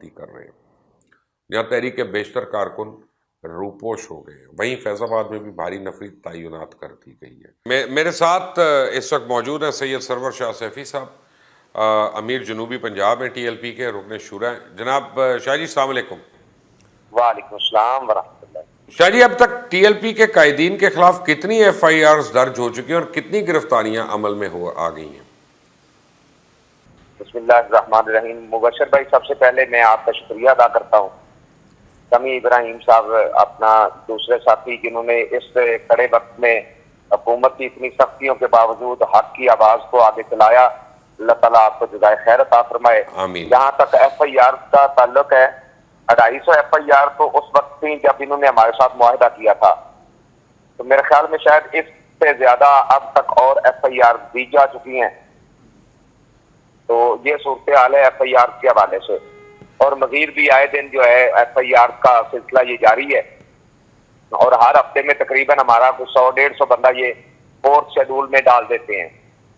भर्ती कर रहे हैं, जहाँ तहरीक बेशतर कारकुन रूपोश हो गए। वहीं फैजाबाद में भी भारी नफरी तैनात कर दी गई है। मेरे साथ इस वक्त मौजूद हैं सैयद सरवर शाह सैफी साहब, अमीर जनूबी पंजाब में TLP के रुकन शुरा हैं। जनाब शाह जी अस्सलाम वालेकुम। वालेकुम अस्सलाम वरहमतुल्लाह। शाह जी, अब तक TLP के कायदीन के खिलाफ कितनी FIRs दर्ज हो चुकी हैं और कितनी गिरफ्तारियां अमल में आ गई हैं? बिस्मिल्लाहिर्रहमानिर्रहीम। मुबशर भाई, सबसे पहले मैं आपका शुक्रिया अदा करता हूँ। समी इब्राहिम साहब, अपना दूसरे साथी, जिन्होंने इस कड़े वक्त में हुकूमत की इतनी सख्तियों के बावजूद हक की आवाज को आगे चलाया। अल्लाह ताला आपको जज़ाए खैर अता फरमाए। जहाँ तक FIR का ताल्लुक है, 250 FIR तो उस वक्त थी जब इन्होंने हमारे साथ मुआहदा किया था। तो मेरे ख्याल में शायद इससे ज्यादा अब तक और FIR दी जा चुकी हैं। तो ये सूरत हाल है FIR के हवाले से, और मजीद भी आए दिन जो है FIR का सिलसिला ये जारी है। और हर हफ्ते में तकरीबन हमारा कुछ 100-150 बंदा ये 4th शेड्यूल में डाल देते हैं,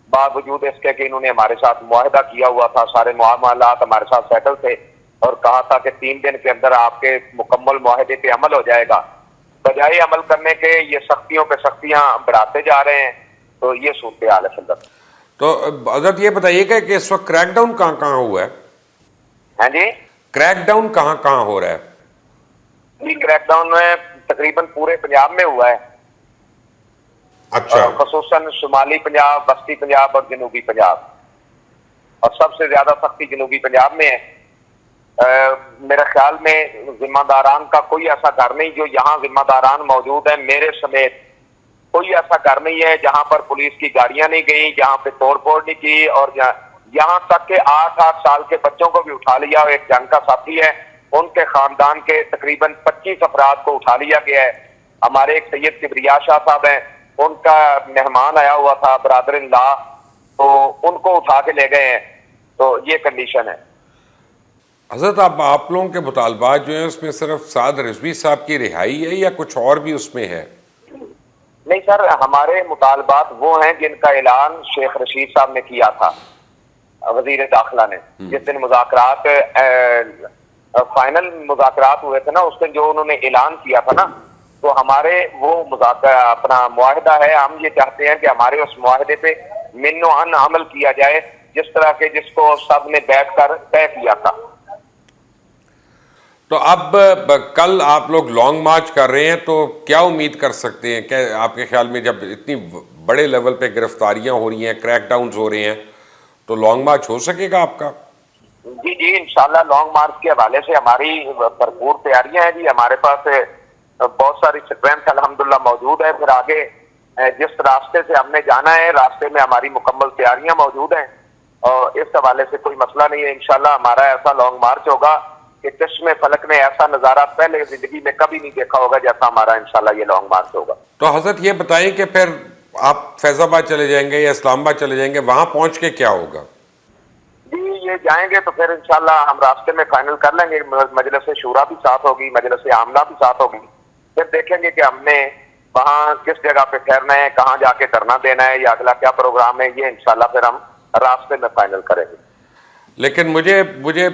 बावजूद इसके कि इन्होंने हमारे साथ मुआहदा किया हुआ था, सारे मामलात हमारे साथ सेटल थे और कहा था कि 3 दिन के अंदर आपके मुकम्मल मुआहदे पे अमल हो जाएगा। बजाय अमल करने के ये सख्तियों पे सख्तियां बढ़ाते जा रहे हैं। तो ये सूरत हाल है फिलहाल। तो हजरत ये बताइएगा कि इस वक्त क्रैकडाउन कहाँ कहाँ हुआ है? हाँ जी, क्रैकडाउन कहाँ कहाँ हो रहा है? क्रैकडाउन में तकरीबन पूरे पंजाब में हुआ है। अच्छा। खसूसन शुमाली पंजाब, बस्ती पंजाब और जनूबी पंजाब, और सबसे ज्यादा सख्ती जनूबी पंजाब में है। मेरे ख्याल में जिम्मेदारान का कोई ऐसा घर नहीं जो यहाँ जिम्मेदारान मौजूद है, मेरे समेत कोई ऐसा घर नहीं है जहां पर पुलिस की गाड़ियां नहीं गई, जहां पे तोड़फोड़ नहीं की, और यहाँ तक के 8-8 साल के बच्चों को भी उठा लिया। एक जंग का साथी है, उनके खानदान के तकरीबन 25 अफराद को उठा लिया गया है। हमारे एक सैयद किबरिया शाह साहब हैं, उनका मेहमान आया हुआ था, ब्रादर इन लॉ, तो उनको उठा के ले गए हैं। तो ये कंडीशन है। हजरत, आप लोगों के मुतालबात जो है उसमें सिर्फ साद रिजवी साहब की रिहाई है या कुछ और भी उसमें है? नहीं सर, हमारे मुतालबात वो हैं जिनका ऐलान शेख रशीद साहब ने किया था, वजीर दाखिला ने। जिस दिन मुज़ाकरात फाइनल मुज़ाकरात हुए थे ना, उस दिन जो उन्होंने ऐलान किया था ना, तो हमारे वो मुज़ाकरा अपना मुआहदा है। हम ये चाहते हैं कि हमारे उस मुआहदे पे मिन्नो अन अमल किया जाए, जिस तरह के जिसको सब ने बैठ कर तय किया था। तो अब कल आप लोग लॉन्ग मार्च कर रहे हैं, तो क्या उम्मीद कर सकते हैं? क्या आपके ख्याल में जब इतनी बड़े लेवल पे गिरफ्तारियां हो रही हैं, क्रैकडाउन हो रहे हैं, तो लॉन्ग मार्च हो सकेगा आपका? जी जी, इंशाल्लाह लॉन्ग मार्च के हवाले से हमारी भरपूर तैयारियां हैं जी। हमारे पास बहुत सारी स्ट्रेंथ अल्हम्दुलिल्लाह मौजूद है। फिर आगे जिस रास्ते से हमने जाना है, रास्ते में हमारी मुकम्मल तैयारियां मौजूद हैं, और इस हवाले से कोई मसला नहीं है। इंशाल्लाह हमारा ऐसा लॉन्ग मार्च होगा कि चश्मे फलक ने ऐसा नजारा पहले जिंदगी में कभी नहीं देखा होगा जैसा हमारा इंशाल्लाह ये लॉन्ग मार्च होगा। तो हजरत ये बताएं कि फिर आप फैजाबाद चले जाएंगे या इस्लामाबाद चले जाएंगे, वहां पहुंच के क्या होगा? जी, ये जाएंगे तो फिर इंशाल्लाह हम रास्ते में फाइनल कर लेंगे। मजलिस शूरा भी साथ होगी, मजलिस आमला भी साथ होगी। फिर देखेंगे कि हमने वहाँ किस जगह पे ठहरना है, कहाँ जाके धरना देना है, या अगला क्या प्रोग्राम है, ये इंशाल्लाह फिर हम रास्ते में फाइनल करेंगे। लेकिन मुझे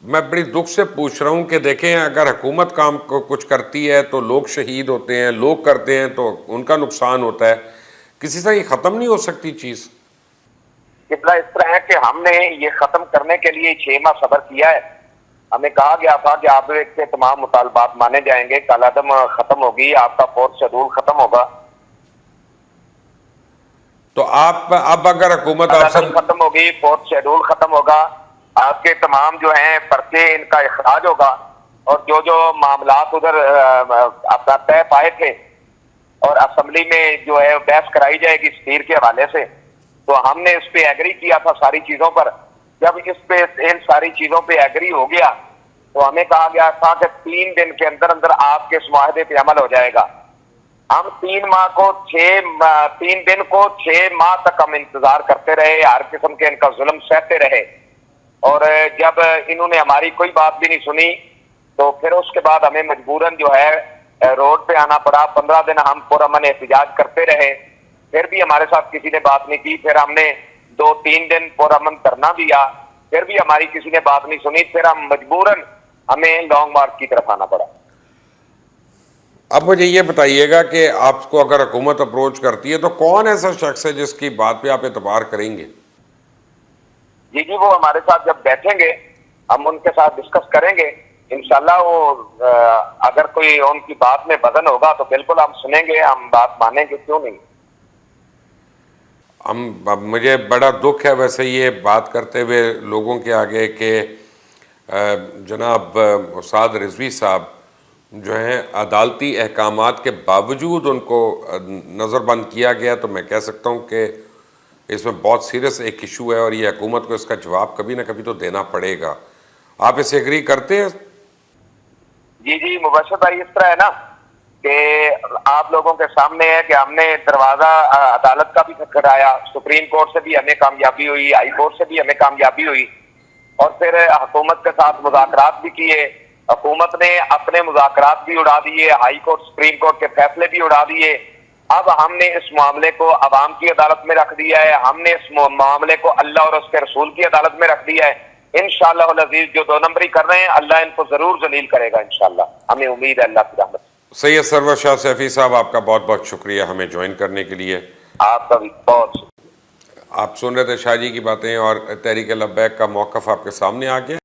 मैं बड़ी दुख से पूछ रहा हूँ कि देखें, अगर हुकूमत काम को कुछ करती है तो लोग शहीद होते हैं, लोग करते हैं तो उनका नुकसान होता है। किसी से ये खत्म नहीं हो सकती चीज? कितना इस तरह है कि हमने ये खत्म करने के लिए 6 माह सब्र किया है। हमें कहा गया था कि आप के तमाम मुतालबात माने जाएंगे, कलादम खत्म होगी, आपका 4th शेड्यूल खत्म होगा। तो आप अब अगर हुकूमत खत्म होगी, 4th शेड्यूल खत्म होगा, आपके तमाम जो हैं पर्चे इनका इखराज होगा, और जो जो मामलात उधर अपना तय पाए थे और असेंबली में जो है बहस कराई जाएगी स्पीकर के हवाले से, तो हमने इस पे एग्री किया था सारी चीजों पर। जब इस पे इन सारी चीजों पे एग्री हो गया तो हमें कहा गया था कि 3 दिन के अंदर अंदर आपके इस मुआहदे पे अमल हो जाएगा। हम 3 दिन को 6 माह तक हम इंतजार करते रहे, हर किस्म के इनका जुल्म सहते रहे, और जब इन्होंने हमारी कोई बात भी नहीं सुनी तो फिर उसके बाद हमें मजबूरन जो है रोड पे आना पड़ा। 15 दिन हम पुरअमन एहतजाज करते रहे, फिर भी हमारे साथ किसी ने बात नहीं की। फिर हमने 2-3 दिन पुरअमन धरना दिया, फिर भी हमारी किसी ने बात नहीं सुनी, फिर हम मजबूरन हमें लॉन्ग मार्च की तरफ आना पड़ा। अब मुझे ये बताइएगा कि आपको अगर हुकूमत अप्रोच करती है तो कौन ऐसा शख्स है जिसकी बात पे आप एतबार करेंगे? जी जी, वो हमारे साथ जब बैठेंगे हम उनके साथ डिस्कस करेंगे, इंशाल्लाह वो अगर कोई उनकी बात में वजन होगा तो बिल्कुल हम सुनेंगे, हम बात मानेंगे, क्यों नहीं। अब मुझे बड़ा दुख है वैसे ये बात करते हुए लोगों के आगे कि जनाब उस्ताद रिजवी साहब जो हैं अदालती अहकामात के बावजूद उनको नज़रबंद किया गया, तो मैं कह सकता हूँ कि इसमें बहुत सीरियस एक इशू है और ये हुकूमत को इसका जवाब कभी ना कभी तो देना पड़ेगा। आप इसे एग्री करते हैं? जी जी मुबशर भाई, इस तरह है ना कि आप लोगों के सामने है कि हमने दरवाजा अदालत का भी खटखटाया, सुप्रीम कोर्ट से भी हमें कामयाबी हुई, हाई कोर्ट से भी हमें कामयाबी हुई, और फिर हुकूमत के साथ मुज़ाकरात भी किए। हुकूमत ने अपने मुज़ाकरात भी उड़ा दिए, हाई कोर्ट सुप्रीम कोर्ट के फैसले भी उड़ा दिए। अब हमने इस मामले को अवाम की अदालत में रख दिया है, हमने इस मामले को अल्लाह और उसके रसूल की अदालत में रख दिया है। इंशाअल्लाह अज़ीज जो 2 नंबरी कर रहे हैं, अल्लाह इनको जरूर जलील करेगा इंशाअल्लाह, हमें उम्मीद है अल्लाह की रहमत। सैयद सरवर शाह सैफी साहब, आपका बहुत बहुत शुक्रिया हमें ज्वाइन करने के लिए। आपका भी बहुत शुक्रिया। आप सुन रहे थे शाह जी की बातें और तहरीक लब्बैक का मौक़िफ़ आपके सामने आ गया।